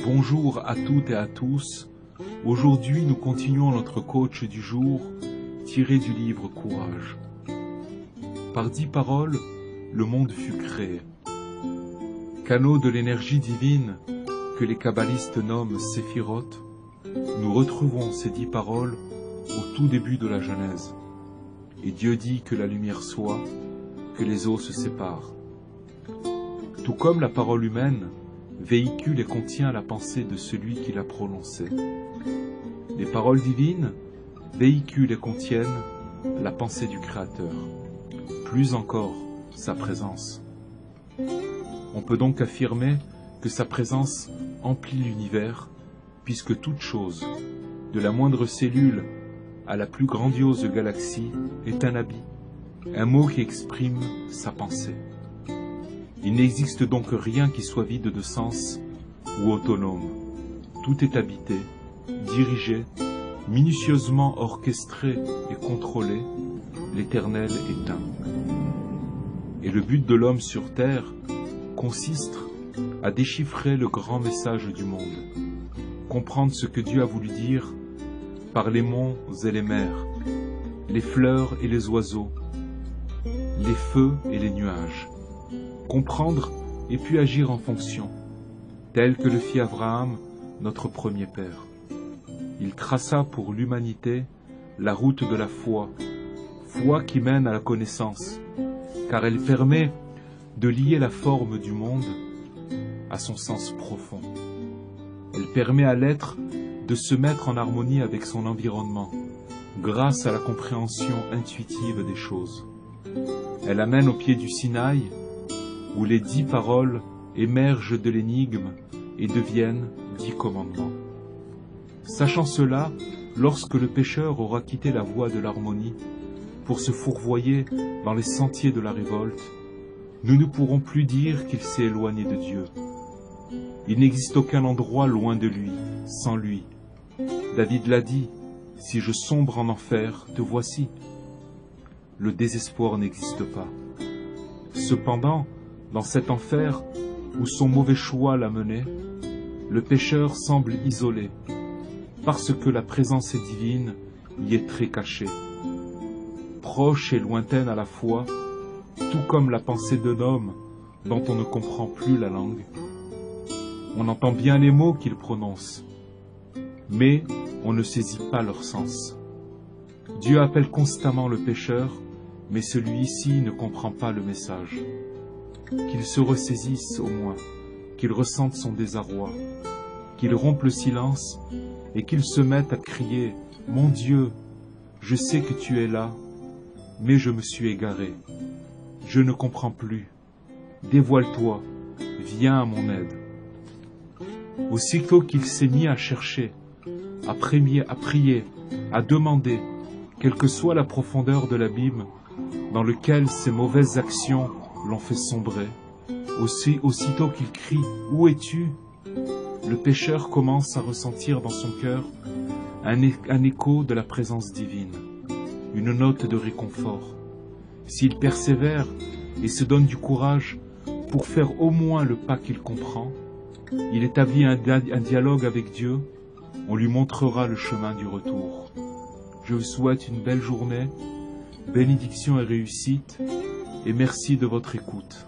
Bonjour à toutes et à tous. Aujourd'hui, nous continuons notre coach du jour, tiré du livre Courage. Par 10 paroles, le monde fut créé. Canaux de l'énergie divine que les kabbalistes nomment Séphiroth, nous retrouvons ces 10 paroles au tout début de la Genèse. Et Dieu dit que la lumière soit, que les eaux se séparent. Tout comme la parole humaine véhicule et contient la pensée de celui qui l'a prononcée. Les paroles divines véhiculent et contiennent la pensée du Créateur, plus encore sa présence. On peut donc affirmer que sa présence emplit l'univers, puisque toute chose, de la moindre cellule à la plus grandiose galaxie, est un habit, un mot qui exprime sa pensée. Il n'existe donc rien qui soit vide de sens ou autonome. Tout est habité, dirigé, minutieusement orchestré et contrôlé, l'Éternel est un. Et le but de l'homme sur terre consiste à déchiffrer le grand message du monde, comprendre ce que Dieu a voulu dire par les monts et les mers, les fleurs et les oiseaux, les feux et les nuages. Comprendre et puis agir en fonction, tel que le fit Abraham, notre premier père. Il traça pour l'humanité la route de la foi, foi qui mène à la connaissance, car elle permet de lier la forme du monde à son sens profond. Elle permet à l'être de se mettre en harmonie avec son environnement, grâce à la compréhension intuitive des choses. Elle amène au pied du Sinaï, où les 10 paroles émergent de l'énigme et deviennent 10 commandements. Sachant cela, lorsque le pécheur aura quitté la voie de l'harmonie pour se fourvoyer dans les sentiers de la révolte, nous ne pourrons plus dire qu'il s'est éloigné de Dieu. Il n'existe aucun endroit loin de lui, sans lui. David l'a dit, « Si je sombre en enfer, te voici ». Le désespoir n'existe pas. Cependant, dans cet enfer où son mauvais choix l'a mené, le pécheur semble isolé, parce que la présence divine y est très cachée. Proche et lointaine à la fois, tout comme la pensée d'un homme dont on ne comprend plus la langue. On entend bien les mots qu'il prononce, mais on ne saisit pas leur sens. Dieu appelle constamment le pécheur, mais celui-ci ne comprend pas le message. Qu'il se ressaisisse au moins, qu'il ressente son désarroi, qu'il rompe le silence et qu'il se mette à crier « Mon Dieu, je sais que tu es là, mais je me suis égaré. Je ne comprends plus. Dévoile-toi, viens à mon aide. » Aussitôt qu'il s'est mis à chercher, à prier, à demander, quelle que soit la profondeur de l'abîme dans lequel ses mauvaises actions l'ont fait sombrer, aussitôt qu'il crie « Où es-tu » le pécheur commence à ressentir dans son cœur un écho de la présence divine, une note de réconfort. S'il persévère et se donne du courage pour faire au moins le pas qu'il comprend, il établit un dialogue avec Dieu, on lui montrera le chemin du retour. Je vous souhaite une belle journée, bénédiction et réussite, et merci de votre écoute.